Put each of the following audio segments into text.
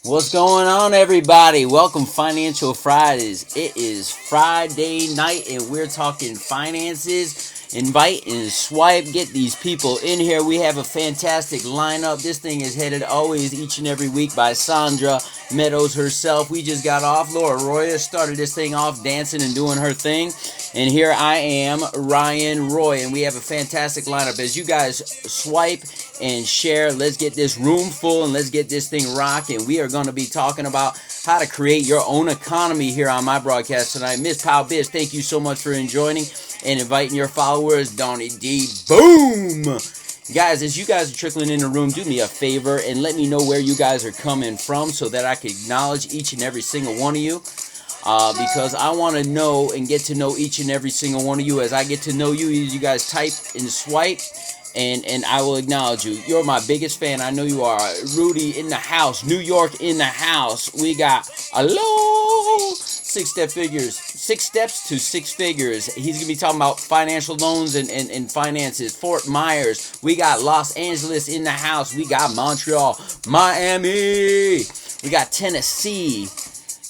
What's going on, everybody? Welcome, Financial Fridays. It is Friday night, and we're talking finances. Invite and swipe. Get these people in here. We have a fantastic lineup. This thing is headed always each and every week by Sandra Meadows herself. We just got off. Laura Roya started this thing off dancing and doing her thing. And here I am, Ryan Roy, and we have a fantastic lineup. As you guys swipe and share, let's get this room full and let's get this thing rocking. We are going to be talking about how to create your own economy here on my broadcast tonight. Miss Pow Biz, thank you so much for joining and inviting your followers. Donnie D, boom! Guys, as you guys are trickling in the room, do me a favor and let me know where you guys are coming from so that I can acknowledge each and every single one of you. Because I want to know and get to know each and every single one of you. As I get to know you, you guys type and swipe, and I will acknowledge you. You're my biggest fan. I know you are. Rudy in the house. New York in the house. We got hello. Six steps to six figures. He's gonna be talking about financial loans and finances. Fort Myers. We got Los Angeles in the house. We got Montreal, Miami. We got Tennessee.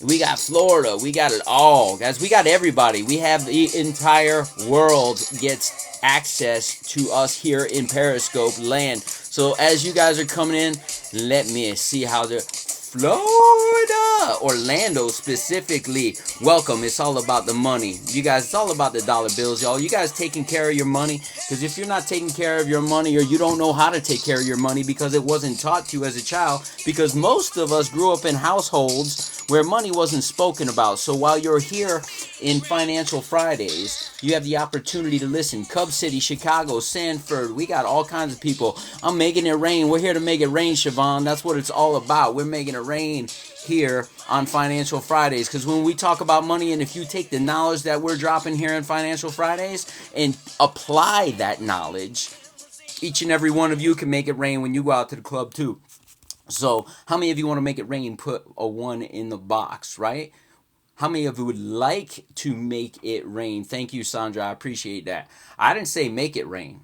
We got Florida. We got it all, guys. We got everybody. We have the entire world gets access to us here in Periscope land. So as you guys are coming in, let me see how they're Florida, Orlando specifically. Welcome. It's all about the money. You guys, it's all about the dollar bills, y'all. You guys taking care of your money, because if you're not taking care of your money, or you don't know how to take care of your money because it wasn't taught to you as a child, because most of us grew up in households where money wasn't spoken about. So while you're here in Financial Fridays, you have the opportunity to listen. Cub City, Chicago, Sanford, we got all kinds of people. I'm making it rain. We're here to make it rain, Siobhan. That's what it's all about. We're making it rain here on Financial Fridays, because when we talk about money, and if you take the knowledge that we're dropping here in Financial Fridays and apply that knowledge, each and every one of you can make it rain when you go out to the club too. So how many of you want to make it rain? Put a 1 in the box, right? How many of you would like to make it rain? Thank you, Sandra. I appreciate that. I didn't say make it rain.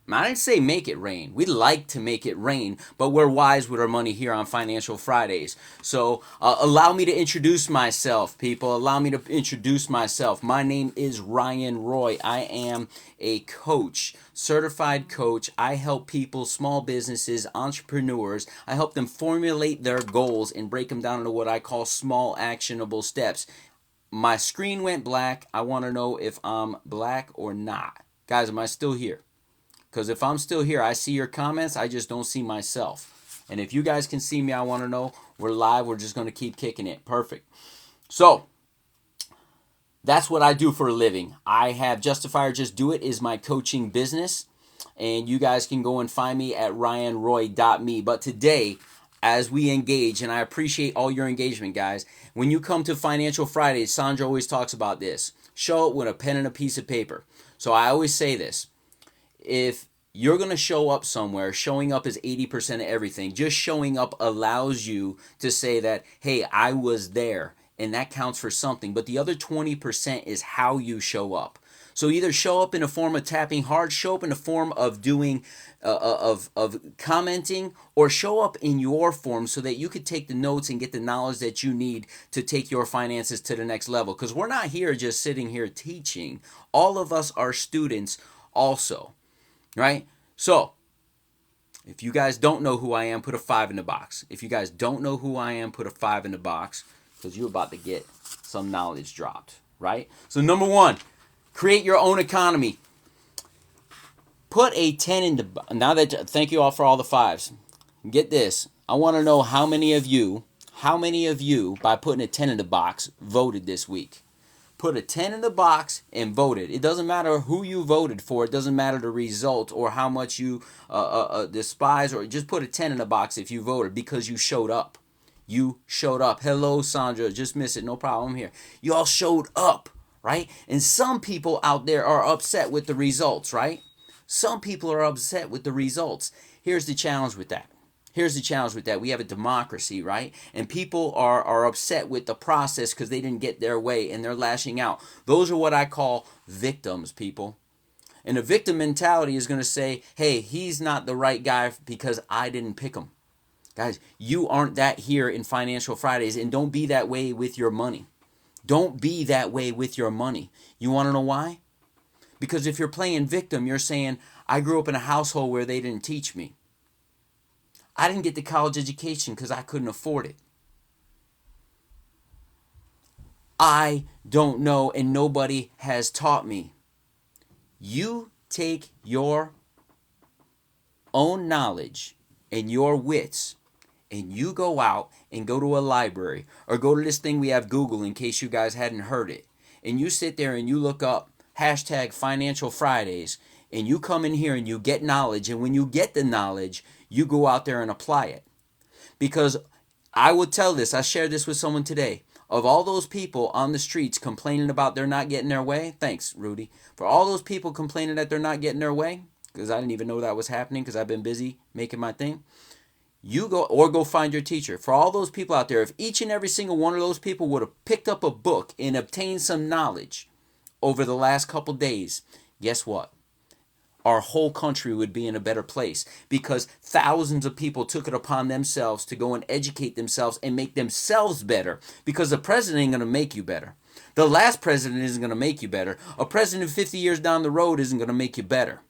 I didn't say make it rain. We like to make it rain, but we're wise with our money here on Financial Fridays. So allow me to introduce myself, people. Allow me to introduce myself. My name is Ryan Roy. I am a coach, certified coach. I help people, small businesses, entrepreneurs. I help them formulate their goals and break them down into what I call small actionable steps. My screen went black. I want to know if I'm black or not. Guys, am I still here? Because if I'm still here, I see your comments. I just don't see myself. And if you guys can see me, I want to know. We're live. We're just going to keep kicking it. Perfect. So that's what I do for a living. I have Justify or Just Do It is my coaching business. And you guys can go and find me at ryanroy.me. But today, as we engage, and I appreciate all your engagement, guys. When you come to Financial Fridays, Sandra always talks about this. Show up with a pen and a piece of paper. So I always say this. If you're going to show up somewhere, showing up is 80% of everything. Just showing up allows you to say that, hey, I was there, and that counts for something. But the other 20% is how you show up. So either show up in a form of tapping hard, show up in a form of doing, of commenting, or show up in your form so that you could take the notes and get the knowledge that you need to take your finances to the next level. Because we're not here just sitting here teaching. All of us are students also. Right? So, if you guys don't know who I am, put a 5 in the box. If you guys don't know who I am, put a 5 in the box, because you're about to get some knowledge dropped. Right? So, number 1, create your own economy. Put a 10 in the now that thank you all for all the 5s. Get this. I want to know how many of you, by putting a 10 in the box, voted this week. Put a 10 in the box and voted. It doesn't matter who you voted for. It doesn't matter the result or how much you despise, or just put a 10 in the box if you voted, because you showed up. You showed up. Hello, Sandra. Just missed it. No problem. I'm here. You all showed up, right? And some people out there are upset with the results, right? Some people are upset with the results. Here's the challenge with that. We have a democracy, right? And people are upset with the process because they didn't get their way and they're lashing out. Those are what I call victims, people. And a victim mentality is going to say, hey, he's not the right guy because I didn't pick him. Guys, you aren't that here in Financial Fridays, and don't be that way with your money. Don't be that way with your money. You want to know why? Because if you're playing victim, you're saying, I grew up in a household where they didn't teach me. I didn't get the college education because I couldn't afford it. I don't know and nobody has taught me. You take your own knowledge and your wits and you go out and go to a library or go to this thing we have Google in case you guys hadn't heard it. And you sit there and you look up hashtag Financial Fridays and you come in here and you get knowledge. And when you get the knowledge, you go out there and apply it. Because I will tell this, I shared this with someone today. Of all those people on the streets complaining about they're not getting their way, thanks, Rudy. For all those people complaining that they're not getting their way, because I didn't even know that was happening because I've been busy making my thing. You go find your teacher. For all those people out there, if each and every single one of those people would have picked up a book and obtained some knowledge over the last couple days, guess what? Our whole country would be in a better place because thousands of people took it upon themselves to go and educate themselves and make themselves better, because the president ain't going to make you better. The last president isn't going to make you better. A president 50 years down the road isn't going to make you better.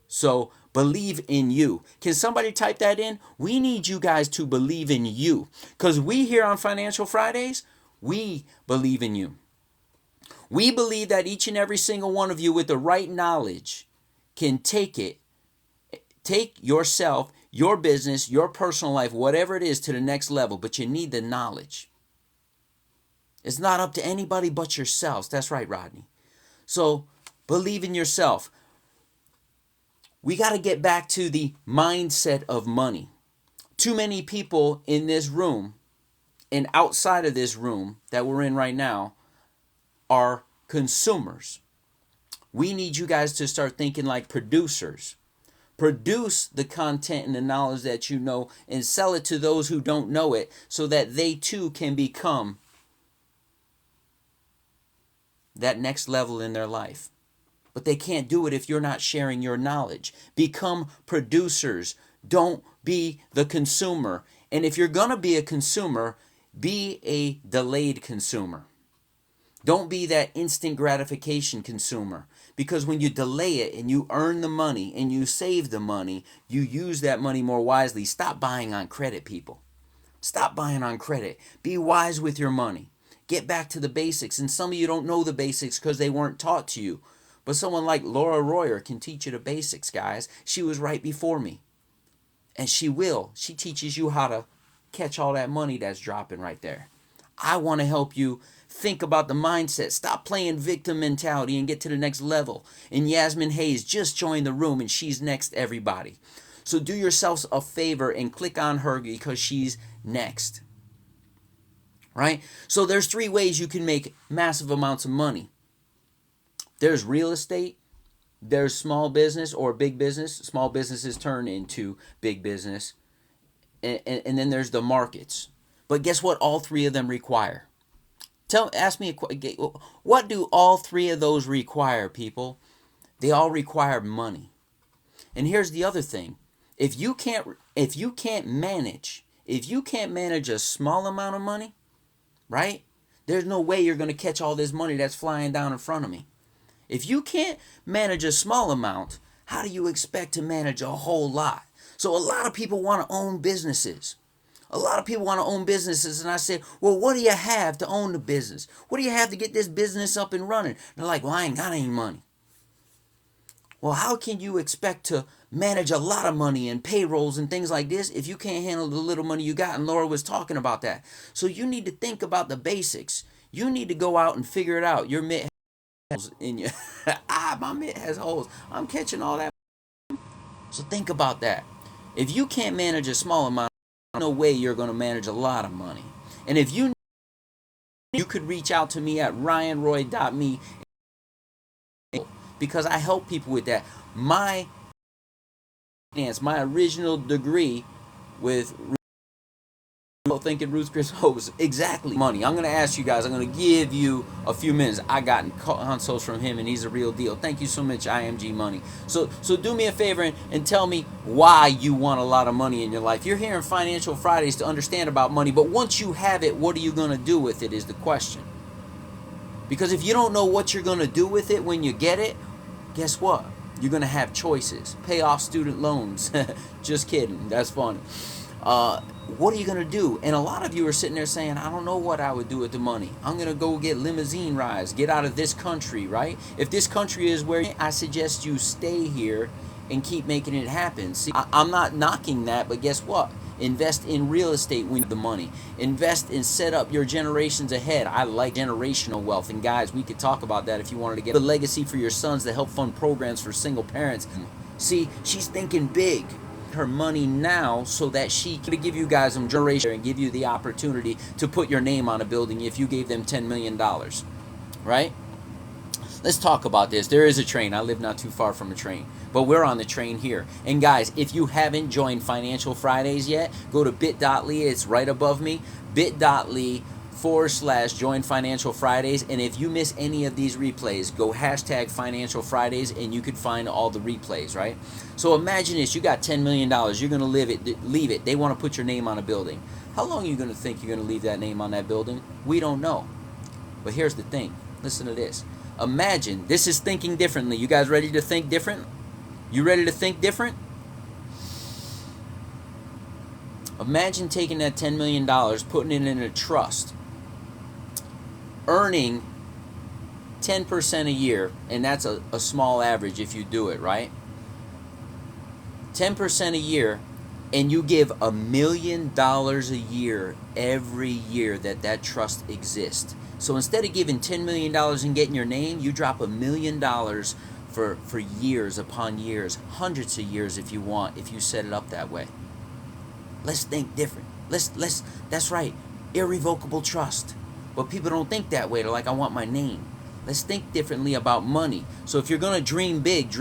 So believe in you. Can somebody type that in? We need you guys to believe in you, because we here on Financial Fridays, we believe in you. We believe that each and every single one of you with the right knowledge can take yourself, your business, your personal life, whatever it is, to the next level, but you need the knowledge. It's not up to anybody but yourselves. That's right, Rodney. So believe in yourself. We got to get back to the mindset of money. Too many people in this room and outside of this room that we're in right now are consumers. We need you guys to start thinking like producers. Produce the content and the knowledge that you know and sell it to those who don't know it so that they too can become that next level in their life. But they can't do it if you're not sharing your knowledge. Become producers. Don't be the consumer. And if you're going to be a consumer, be a delayed consumer. Don't be that instant gratification consumer, because when you delay it and you earn the money and you save the money, you use that money more wisely. Stop buying on credit, people. Stop buying on credit. Be wise with your money. Get back to the basics. And some of you don't know the basics because they weren't taught to you. But someone like Laura Royer can teach you the basics, guys. She was right before me. And she will. She teaches you how to catch all that money that's dropping right there. I want to help you think about the mindset. Stop playing victim mentality and get to the next level. And Yasmin Hayes just joined the room and she's next, everybody. So do yourselves a favor and click on her because she's next. Right? So there's 3 ways you can make massive amounts of money. There's real estate, there's small business or big business. Small businesses turn into big business. And then there's the markets. But guess what all 3 of them require? Ask me what do all 3 of those require, people? They all require money. And here's the other thing. If you can't manage a small amount of money, right? There's no way you're going to catch all this money that's flying down in front of me. If you can't manage a small amount, how do you expect to manage a whole lot? So a lot of people want to own businesses. And I said, well, what do you have to own the business? What do you have to get this business up and running? They're like, well, I ain't got any money. Well, how can you expect to manage a lot of money and payrolls and things like this if you can't handle the little money you got? And Laura was talking about that. So you need to think about the basics. You need to go out and figure it out. Your mitt has holes in you. My mitt has holes. I'm catching all that. So think about that. If you can't manage a small amount, no way you're going to manage a lot of money. And if you could reach out to me at ryanroy.me, because I help people with that. My original degree with Thinking Ruth Chris host exactly money. I'm gonna ask you guys. I'm gonna give you a few minutes. I got consults from him, and he's a real deal. Thank you so much, IMG Money. So do me a favor and tell me why you want a lot of money in your life. You're here in Financial Fridays to understand about money, but once you have it, what are you gonna do with it? Is the question. Because if you don't know what you're gonna do with it when you get it, guess what? You're gonna have choices. Pay off student loans. Just kidding. That's funny. What are you going to do? And a lot of you are sitting there saying, I don't know what I would do with the money. I'm going to go get limousine rides, get out of this country, right? If this country is where I suggest you stay here and keep making it happen. See, I'm not knocking that, but guess what? Invest in real estate when you have the money. Invest and set up your generations ahead. I like generational wealth. And guys, we could talk about that if you wanted to get a legacy for your sons to help fund programs for single parents. See, she's thinking big. Her money now so that she can give you guys some generation and give you the opportunity to put your name on a building if you gave them $10 million, right? Let's talk about this. There is a train. I live not too far from a train, but we're on the train here. And guys, if you haven't joined Financial Fridays yet, go to bit.ly. It's right above me. bit.ly/join Financial Fridays. And if you miss any of these replays, go hashtag Financial Fridays and you can find all the replays, right? So imagine this. You got $10 million. You're going to leave it. They want to put your name on a building. How long are you going to think you're going to leave that name on that building? We don't know. But here's the thing. Listen to this. Imagine, this is thinking differently. You guys ready to think different? You ready to think different? Imagine taking that $10 million, putting it in a trust, earning 10% a year, and that's a small average if you do it, right? 10% a year, and you give $1 million a year every year that trust exists. So instead of giving $10 million and getting your name, you drop $1 million for years upon years, hundreds of years if you want, if you set it up that way. Let's think different. That's right, irrevocable trust. But people don't think that way. They're like, I want my name. Let's think differently about money. So if you're going to dream big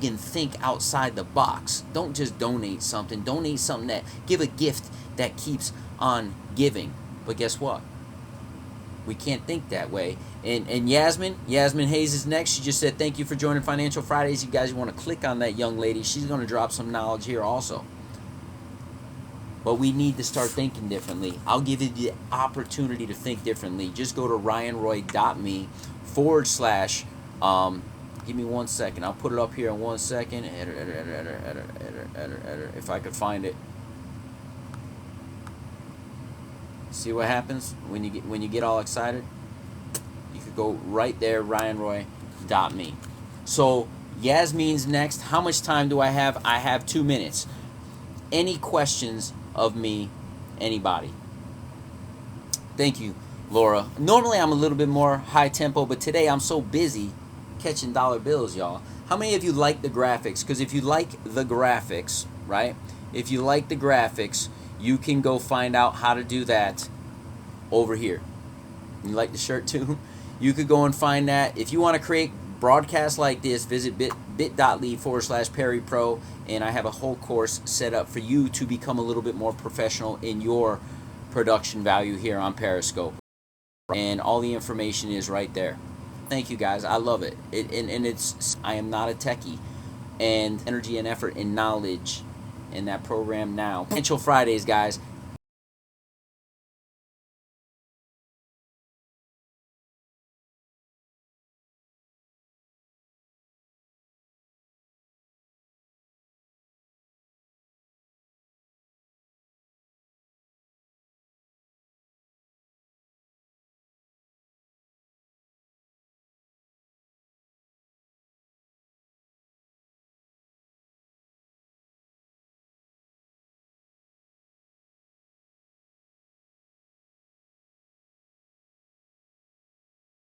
and think outside the box. Don't just donate something. Donate something that, give a gift that keeps on giving. But guess what? We can't think that way. And Yasmin Hayes is next. She just said, thank you for joining Financial Fridays. You guys want to click on that young lady. She's going to drop some knowledge here also. But we need to start thinking differently. I'll give you the opportunity to think differently. Just go to ryanroy.me / give me 1 second. I'll put it up here in 1 second. Edit, if I could find it. See what happens when you get all excited? You could go right there, ryanroy.me. So Yasmin's next. How much time do I have? I have 2 minutes. Any questions of me? Anybody? Thank you, Laura. Normally I'm a little bit more high tempo, but today I'm so busy catching dollar bills, y'all. How many of you like the graphics? Because if you like the graphics, right? If you like the graphics, you can go find out how to do that over here. You like the shirt too? You could go and find that. If you want to create broadcasts like this, visit bit.ly/Perry Pro, and I have a whole course set up for you to become a little bit more professional in your production value here on Periscope. And all the information is right there. Thank you guys. I love it. I am not a techie, and energy and effort and knowledge in that program now. Financial Fridays, guys.